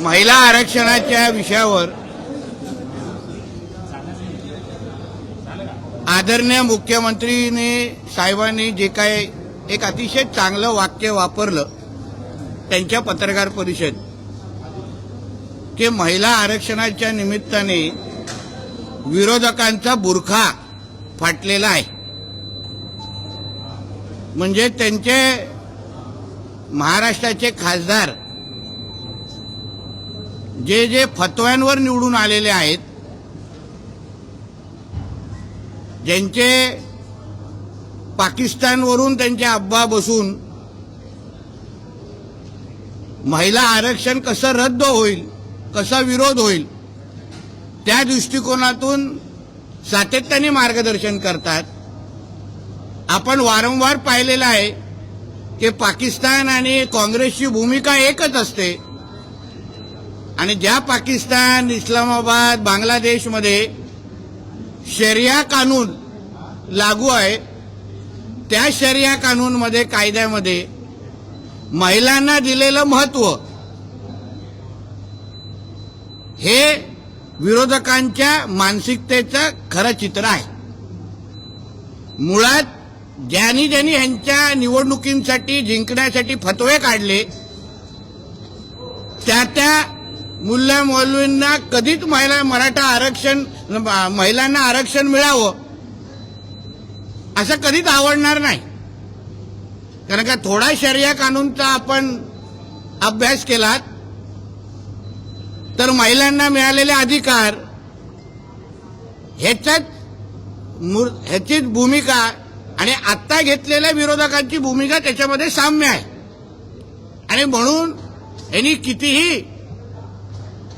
महिला आरक्षणाच्या विषयावर आदरणीय मुख्यमंत्रीने साहेबांनी जे काय एक अतिशय चांगलं वाक्य वापरलं त्यांच्या पत्रकार परिषद की महिला आरक्षणाच्या निमित्ताने विरोधकांचा बुरखा फाटलेला आहे. म्हणजे त्यांचे महाराष्ट्राचे खासदार जे जे फतव्यांवर निवडून आलेले आहेत, ज्यांचे पाकिस्तानवरून त्यांचे अब्बा बसून महिला आरक्षण कसं रद्द होईल, कसा विरोध होईल, त्या दृष्टिकोनातून सातत्याने मार्गदर्शन करतात. आपण वारंवार पाहिलेलं आहे की पाकिस्तान आणि काँग्रेसची भूमिका एकच असते आणि ज्या पाकिस्तान, इस्लामाबाद, बांगलादेशमध्ये शरिया कानून लागू आहे त्या शरिया कानूनमध्ये, कायद्यामध्ये महिलांना दिलेलं महत्त्व हे विरोधकांच्या मानसिकतेचं खरं चित्र आहे. मुळात ज्यांनी ह्यांच्या निवडणुकींसाठी जिंकण्यासाठी फतवे काढले त्या मुल्ला मौलवींना कधीच महिलांना आरक्षण मिळावं असं कधीच आवडणार नाही. कारण का थोडा शरिया कानूनचा आपण अभ्यास केलात तर महिलांना मिळालेले अधिकार ह्याचीच भूमिका आणि आत्ता घेतलेल्या विरोधकांची भूमिका त्याच्यामध्ये साम्य आहे. आणि म्हणून यांनी कितीही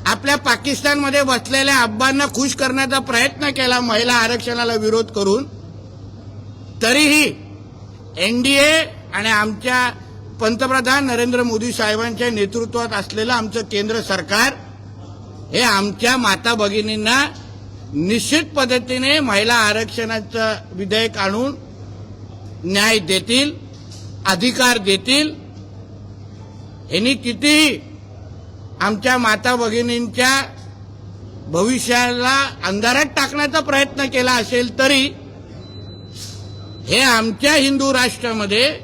आपल्या पाकिस्तानमध्ये बसलेल्या अब्बांना खुश करण्याचा प्रयत्न केला महिला आरक्षणाला विरोध करून, तरीही एनडीए आणि आमच्या पंतप्रधान नरेंद्र मोदी साहेबांच्या नेतृत्वात असलेलं आमचं केंद्र सरकार हे आमच्या माता भगिनींना निश्चित पद्धतीने महिला आरक्षणाचं विधेयक आणून न्याय देतील, अधिकार देतील. यांनी कितीही आमच्या माता भगिनींच्या भविष्याला अंधारात टाकण्याचा प्रयत्न केला असेल तरी हे आमच्या हिंदू राष्ट्रामध्ये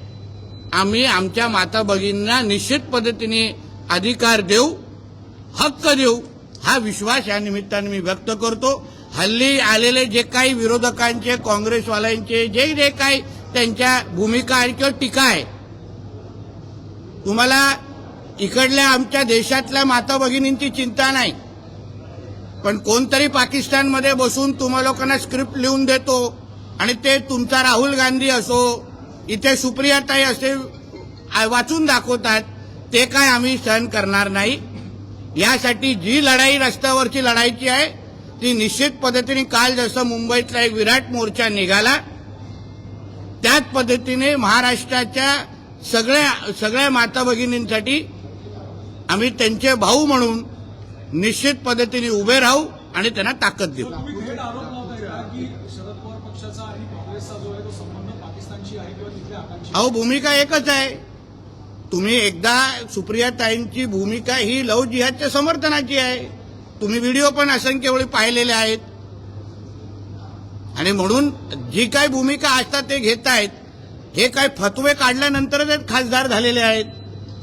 आम्ही आमच्या माता भगिनींना निश्चित पद्धतीने अधिकार देऊ, हक्क देऊ, हा विश्वास या निमित्ताने मी व्यक्त करतो. हल्ली आलेले जे काही विरोधकांचे, काँग्रेसवाल्यांचे जे काही त्यांच्या भूमिका आहे किंवा टीका आहे, तुम्हाला इकडल्या आमच्या देशातल्या माता भगिनींची चिंता नाही, पण कोणतरी पाकिस्तानमध्ये बसून तुम्हा लोकांना स्क्रिप्ट लिहून देतो आणि ते तुमचा राहुल गांधी असो, इथे सुप्रियाताई असे वाचून दाखवतात, ते काय आम्ही सहन करणार नाही. यासाठी जी लढाई रस्त्यावरची लढायची आहे ती निश्चित पद्धतीने काल जसं मुंबईतला एक विराट मोर्चा निघाला त्याच पद्धतीने महाराष्ट्राच्या सगळ्या माता भगिनींसाठी आम्ही त्यांचे भाऊ म्हणून निश्चित पद्धतीने उभे राहू आणि त्यांना ताकद देऊ. अहो, भूमिका एकच आहे. तुम्ही एकदा सुप्रियाताईंची भूमिका ही लव्ह जिहादच्या समर्थनाची आहे. तुम्ही व्हिडिओ पण असंख्य वेळी पाहिलेले आहेत. आणि म्हणून जी काही भूमिका असतात ते घेत आहेत. हे काय फतवे काढल्यानंतरच खासदार झालेले आहेत.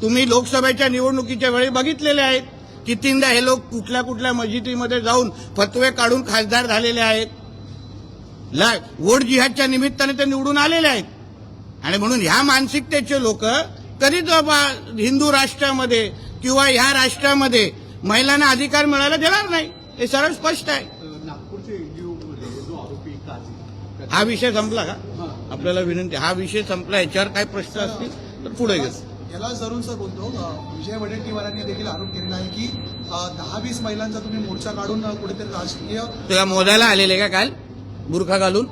तुम्ही लोकसभेच्या निवडणुकीच्या वेळी बघितलेले आहेत कितींदा हे लोक कुठल्या कुठल्या मस्जिदीमध्ये जाऊन फतवे काढून खासदार झालेले आहेत. वोट जिहादच्या निमित्ताने ते निवडून आलेले आहेत. आणि म्हणून ह्या मानसिकतेचे लोक कधीच हिंदू राष्ट्रामध्ये किंवा ह्या राष्ट्रामध्ये महिलांना अधिकार मिळायला देणार नाही. हे सरळ स्पष्ट आहे. हा विषय संपला का? आपल्याला विनंती, हा विषय संपला. याच्यावर काय प्रश्न असतील तर पुढे घेऊ. याला जरूर सर बोलतो. विजय वडेट्टीवारांनी देखील आरोप केलेला आहे की 10-20 महिलांचा तुम्ही मोर्चा काढून कुठेतरी राजकीय तुला मोजायला आलेले का काल बुरखा घालून?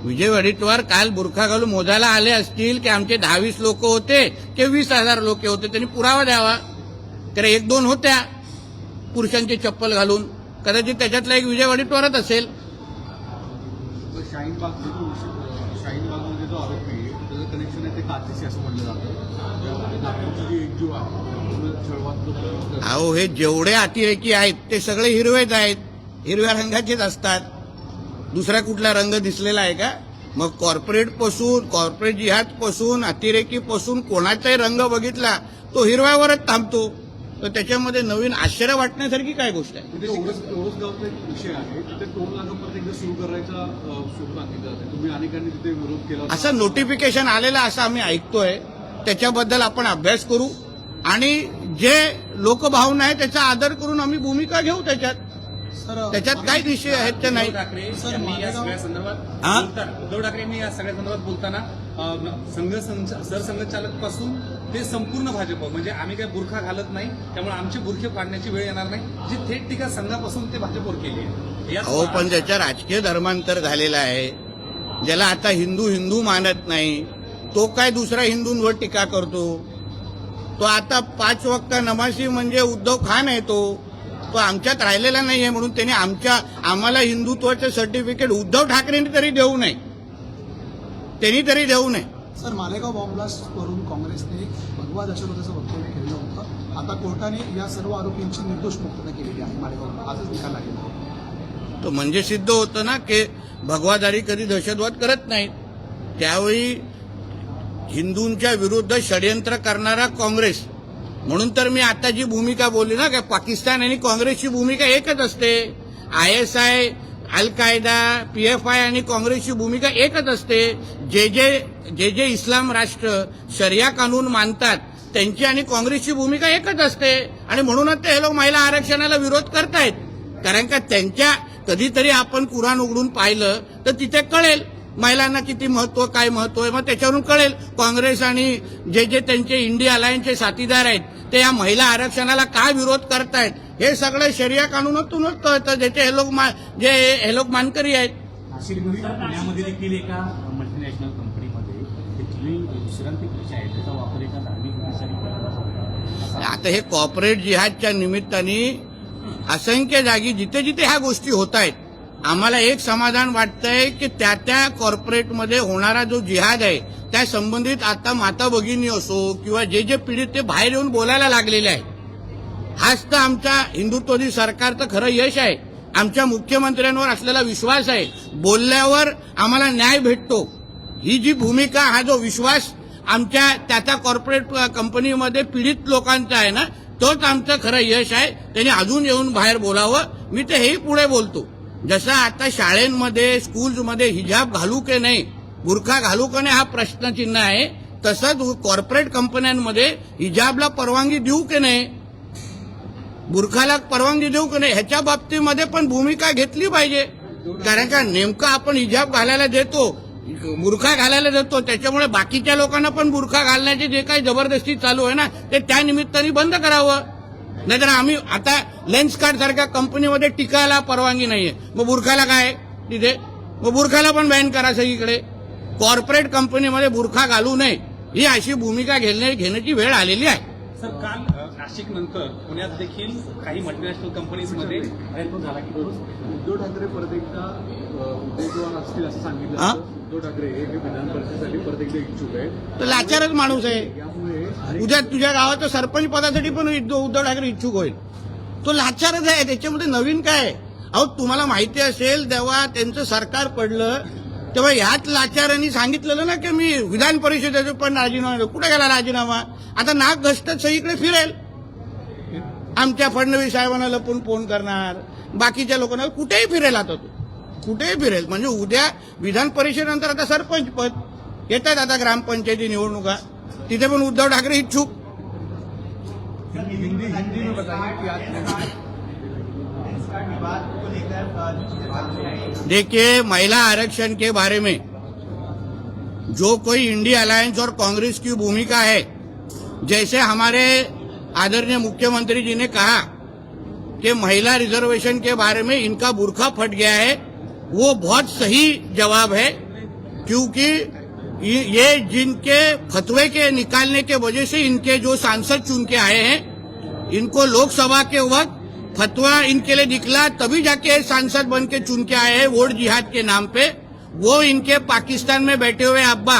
विजय वडेट्टीवार काल बुरखा घालून मोजायला आले असतील की आमचे 10-20 लोक होते की 20,000 लोक होते, त्यांनी पुरावा द्यावा. तर 1-2 होत्या पुरुषांची चप्पल घालून, कदाचित त्याच्यातला एक विजय वडेट्टीवारच असेल. शाहीनबागमध्ये जो आरोपी आहे त्याचं कनेक्शन आहे ते काचेशी असं म्हटलं जातं. नागपूरची जी एकजूट आहे छळवाचा जो प्रयोग करतात. अहो हे जेवढे अतिरेकी आहेत ते सगळे हिरवेच आहेत, हिरव्या रंगाचेच असतात. दुसरा कुठला रंग दिसलेला आहे का? मग कॉर्पोरेट जिहाद पासून अतिरेकी पासून कोणाचाही रंग बघितला तो हिरव्यावरच थांबतो. तर त्याच्यामध्ये नवीन आश्चर्य वाटण्यासारखी काय गोष्ट आहे? तिथे ओरोसगावचा एक विषय आहे, तिथे टोल नाका परत एकदा सुरू करायचा स्वप्न सांगितलं जाते. तुम्ही अनेकांनी तिथे विरोध केला होता. असं नोटिफिकेशन आलेलं असं आम्ही ऐकतोय. त्याच्याबद्दल आपण अभ्यास करू आणि जे लोकभावना आहे त्याचा आदर करून आम्ही भूमिका घेऊ त्याच्यात काय विषय आहेत ते नाही. उद्धव ठाकरे यांनी या सगळ्या संदर्भात हा? उद्धव ठाकरे यांनी या सगळ्या संदर्भात बोलताना सरसंघचालक पासून ते संपूर्ण भाजप म्हणजे आम्ही काही बुरखा घालत नाही, त्यामुळे आमचे बुरखे पाडण्याची वेळ येणार नाही, जी थेट टीका संघापासून ते भाजपवर केली आहे. अहो पण ज्याच्या राजकीय धर्मांतर झालेला आहे, ज्याला आता हिंदू मानत नाही, तो काय दुसऱ्या हिंदूंवर टीका करतो? तो आता 5 वक्त नमाजी म्हणजे उद्धव खान आहे. तो आमच्यात राहिलेला नाहीये म्हणून त्यांनी आम्हाला हिंदुत्वाचं सर्टिफिकेट उद्धव ठाकरेंनी तरी देऊ नये. सर, मालेगाव बॉम्ब ब्लास्ट वरून काँग्रेसने भगवा दहशतवादाचं वक्तव्य केलं होतं. आता कोर्टाने या सर्व आरोपींची निर्दोष मुक्तता केलेली आहे. मालेगाव आजच निकाल लागेल. तो म्हणजे सिद्ध होतं ना की भगवादारी कधी दहशतवाद करत नाहीत. त्यावेळी हिंदूंच्या विरुद्ध षडयंत्र करणारा काँग्रेस, म्हणून तर मी आता जी भूमिका बोलली ना की पाकिस्तान आणि काँग्रेसची भूमिका एकच असते. ISI, अल कायदा, PFI आणि काँग्रेसची भूमिका एकच असते. जे इस्लाम राष्ट्र शरिया कानून मानतात त्यांची आणि काँग्रेसची भूमिका एकच असते. आणि म्हणूनच ते हे लोक महिला आरक्षणाला विरोध करतायत. कारण का त्यांच्या कधीतरी आपण कुराण उघडून पाहिलं तर तिथे कळेल महिलांना किती महत्व, काय महत्व आहे. मग त्याच्यावरून कळेल काँग्रेस आणि जे त्यांचे इंडिया अलायन्सचे साथीदार आहेत ते या महिला आरक्षणाला काय विरोध करतायत. हे सगळं शरिया कानूनातूनच कळतं, ज्याचे हे लोक मानकरी आहेत. नाशिकनंतर पुण्यामध्ये देखील एका मल्टीनॅशनल कंपनीमध्ये तिथली विश्रांती कक्ष आहे त्याचा वापर एका धार्मिक उद्देशाने केला. आता हे कॉर्पोरेट जिहादच्या निमित्ताने असंख्य जागी जिथे जिथे ह्या गोष्टी होत आहेत, आम्हाला एक समाधान वाटतंय की त्या कॉर्पोरेटमध्ये होणारा जो जिहाद आहे त्या संबंधित आता माता भगिनी असो किंवा जे पीडित ते बाहेर येऊन बोलायला लागलेले आहे. हाच तर आमच्या हिंदुत्ववादी सरकारचं खरं यश आहे. आमच्या मुख्यमंत्र्यांवर असलेला विश्वास आहे. बोलल्यावर आम्हाला न्याय भेटतो. ही जी भूमिका, हा जो विश्वास आमच्या त्या कॉर्पोरेट कंपनीमध्ये पीडित लोकांचा आहे ना, तोच आमचं खरं यश आहे. त्यांनी अजून येऊन बाहेर बोलावं. मी तर हेही पुढे बोलतो, जसं आता शाळेमध्ये स्कूल्समध्ये हिजाब घालू की नाही, बुरखा घालू की नाही हा प्रश्नचिन्ह आहे, तसंच कॉर्पोरेट कंपन्यांमध्ये हिजाबला परवानगी देऊ की नाही, बुरखाला परवानगी देऊ की नाही, ह्याच्या बाबतीमध्ये पण भूमिका घेतली पाहिजे. कारण का नेमकं आपण हिजाब घालायला देतो, बुरखा घालायला देतो, त्याच्यामुळे बाकीच्या लोकांना पण बुरखा घालण्याची जे काही जबरदस्ती चालू आहे ना ते त्या निमित्ताने बंद करावं. नाहीतर आम्ही आता लेन्स कार्ड सारख्या कंपनीमध्ये टिकायला परवानगी नाहीये, मग बुरखाला काय तिथे, मग बुरखाला पण बॅन करा सगळीकडे. कॉर्पोरेट कंपनीमध्ये बुरखा घालू नये ही अशी भूमिका घेण्याची वेळ आलेली आहे. सर, काल नाशिक नंतर पुण्यात देखील काही मल्टीनॅशनल कंपनीजमध्ये झाला की उद्धव ठाकरे परत एकदा उमेदवार असतील असं सांगितलं हा? होतं. उद्धव ठाकरे हे विधान परिषदेसाठी परत एकदा इच्छुक आहे. तर लाचारच माणूस आहे. यामुळे उद्या तुझ्या गावाच्या सरपंच पदासाठी पण उद्धव ठाकरे इच्छुक होईल. तो लाचारच आहे. त्याच्यामध्ये नवीन काय आहे? अहो तुम्हाला माहिती असेल तेव्हा त्यांचं सरकार पडलं तेव्हा ह्याच लाचारांनी सांगितलेलं ना की मी विधान परिषदेचं पण राजीनामा. कुठे गेला राजीनामा? आता नाक घसटत सगळीकडे फिरेल. आमच्या फडणवीस साहेबांना लपून फोन करणार, बाकीच्या लोकांना कुठेही फिरेल. आता तो कुठेही फिरेल. म्हणजे उद्या विधान परिषदेनंतर आता सरपंच पद येतात, आता ग्रामपंचायती निवडणुका, तिथे पण उद्धव ठाकरे इच्छुक. हिंदी में बताइए कि आज देखिए, महिला आरक्षण के बारे में जो कोई इंडिया अलायंस और कांग्रेस की भूमिका है, जैसे हमारे आदरणीय मुख्यमंत्री जी ने कहा कि महिला रिजर्वेशन के बारे में इनका बुरखा फट गया है, वो बहुत सही जवाब है. क्योंकि ये जिनके फतवे के निकालने के वजह से इनके जो सांसद चुन के आए हैं, इनको लोकसभा के वक्त फतवा इनके लिए निकला तभी जाके सांसद बन के चुन के आए हैं वोट जिहाद के नाम पे. वो इनके पाकिस्तान में बैठे हुए अब्बा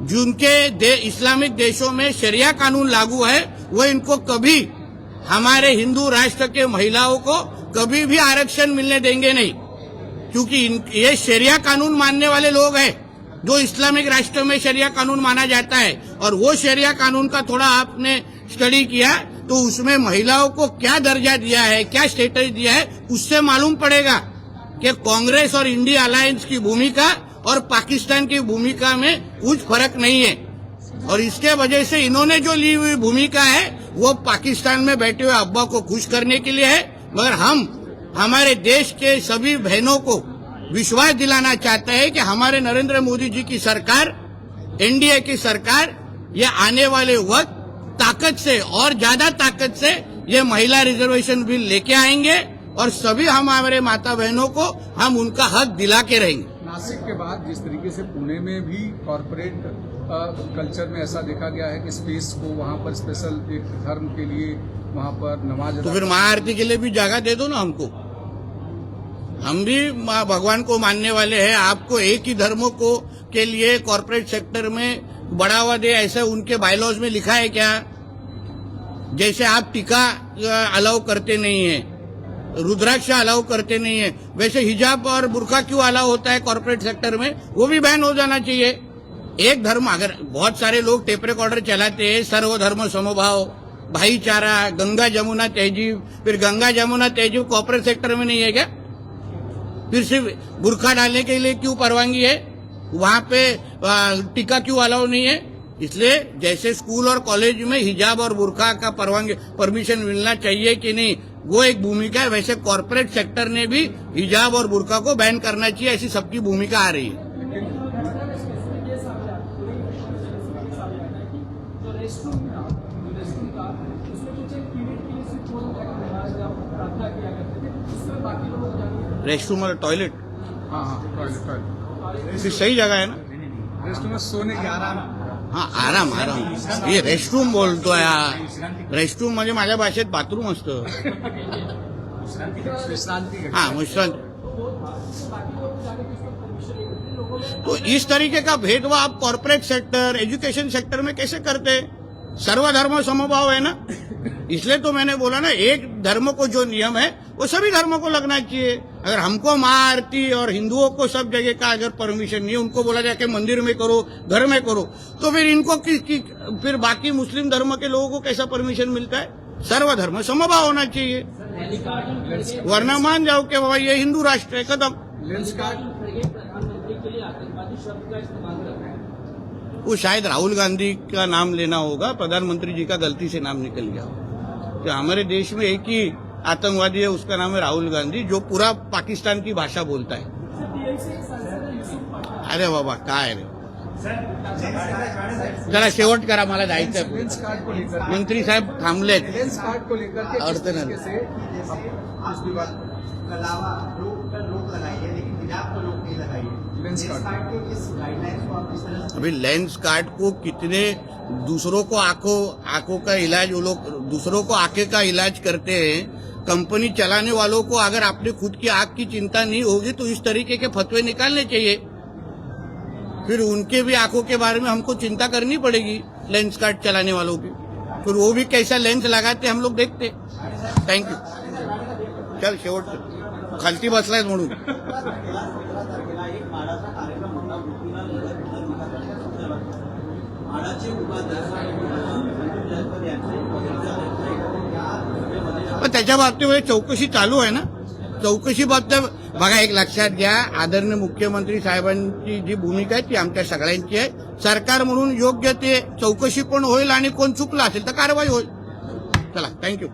जिनके इस्लामिक देशों में शरिया कानून लागू है वो इनको कभी हमारे हिंदू राष्ट्र के महिलाओं को कभी भी आरक्षण मिलने देंगे नहीं, क्योंकि ये शरिया कानून मानने वाले लोग हैं। जो इस्लामिक राष्ट्र में शरिया कानून माना जाता है, और वो शरिया कानून का थोड़ा आपने स्टडी किया तो उसमें महिलाओं को क्या दर्जा दिया है, क्या स्टेटस दिया है, उससे मालूम पड़ेगा कि कांग्रेस और इंडिया अलायंस की भूमिका और पाकिस्तान की भूमिका में कुछ फर्क नहीं है। और इसके वजह से इन्होंने जो ली हुई भूमिका है वो पाकिस्तान में बैठे हुए अब्बा को खुश करने के लिए है, मगर हम हमारे देश के सभी बहनों को विश्वास दिलाना चाहते हैं कि हमारे नरेंद्र मोदी जी की सरकार, एनडीए की सरकार, ये आने वाले वक्त ताकत से और ज्यादा ताकत से ये महिला रिजर्वेशन बिल लेके आएंगे और सभी हमारे माता बहनों को हम उनका हक दिला के रहेंगे। नासिक के बाद जिस तरीके से पुणे में भी कॉरपोरेट कल्चर में ऐसा देखा गया है कि स्पेस को वहां पर स्पेशल एक धर्म के लिए वहां पर नमाज तो फिर महाआरती के लिए भी जगह दे दो ना हमको। हम भी भगवान को मानने वाले हैं। आपको एक ही धर्मों को के लिए कॉरपोरेट सेक्टर में बढ़ावा दे ऐसा उनके बायलॉज में लिखा है क्या? जैसे आप टीका अलाउ करते नहीं है, रुद्राक्ष अलाउ करते नहीं है, वैसे हिजाब और बुर्का क्यों अलाउ होता है कॉर्पोरेट सेक्टर में? वो भी बैन हो जाना चाहिए। एक धर्म, अगर बहुत सारे लोग टेप रिकॉर्डर चलाते हैं, सर्वधर्म समभाव, भाईचारा, गंगा जमुना तहजीब, फिर गंगा जमुना तहजीब कॉर्पोरेट सेक्टर में नहीं है क्या? फिर सिर्फ बुर्का डालने के लिए क्यों परवानगी है? वहां पे टीका क्यों अलाउ नहीं है? इसलिए जैसे स्कूल और कॉलेज में हिजाब और बुर्का का परमिशन मिलना चाहिए कि नहीं, वो एक भूमिका है, वैसे कॉर्पोरेट सेक्टर ने भी हिजाब और बुर्का को बैन करना चाहिए, ऐसी सबकी भूमिका आ रही है। रेस्टरूम और टॉयलेट हाँ टॉयलेट फिर सही जगह है ना? रेस्टरूम में सोने की आराम हाँ, आराम आराम, ये रेस्टरूम बोलतो यार। रेस्टरूम म्हणजे माझ्या भाषेत बाथरूम असतं। विश्रांति हाँ, विश्रांति। तो इस तरीके का भेदभाव आप कॉर्पोरेट सेक्टर, एजुकेशन सेक्टर में कैसे करते हैं? सर्वधर्म समभाव है ना, इसलिए तो मैंने बोला ना, एक धर्म को जो नियम है वो सभी धर्मों को लगना चाहिए। अगर हमको माँ आरती और हिंदुओं को सब जगह का अगर परमिशन नहीं, उनको बोला जाए कि मंदिर में करो, घर में करो, तो फिर इनको फिर बाकी मुस्लिम धर्म के लोगों को कैसा परमिशन मिलता है? सर्वधर्म समभाव होना चाहिए, वरना मान जाओ कि बाबा ये हिंदू राष्ट्र है, खत्म। लेंस कार्ड वो शायद राहुल गांधी का नाम लेना होगा, प्रधानमंत्री जी का गलती से नाम निकल गया। तो हमारे देश में एक ही आतंकवादी है, उसका नाम है राहुल गांधी, जो पूरा पाकिस्तान की भाषा बोलता है। अरे बाबा काय रे, जरा शेवट करा, मला जायचं लेंस कार्ड को लेकर मंत्री साहेब थांबलेत। लेंस कार्ड को लेकर के किस अर्थ नहीं। तरीके से इस विवाद अलावा रोक लगाई है, लेकिन हिजाब को रोक नहीं लगाई है। लेंस कार्ड के इस गाइडलाइंस को आप किस तरह से अभी लेंस कार्ड को कितने दूसरों को आंखों का इलाज, वो लोग दूसरों को आंखें का इलाज करते हैं। कंपनी चलाने वालों को अगर आपने खुद की आंख की चिंता नहीं होगी तो इस तरीके के फतवे निकालने चाहिए। फिर उनके भी आंखों के बारे में हमको चिंता करनी पड़ेगी, लेंस कार्ड चलाने वालों की। फिर वो भी कैसा लेंस लगाते हम लोग देखते। थँक्यू। चल शेवट खालती बसलाय म्हणून पण त्याच्या बाबतीमध्ये चौकशी चालू आहे ना। चौकशी बाबतीत बघा, एक लक्षात घ्या, आदरणीय मुख्यमंत्री साहेबांची जी भूमिका आहे ती आमच्या सगळ्यांची आहे। सरकार म्हणून योग्य ते चौकशी पण होईल आणि कोण चुकलं असेल तर कारवाई होईल। चला, थँक्यू।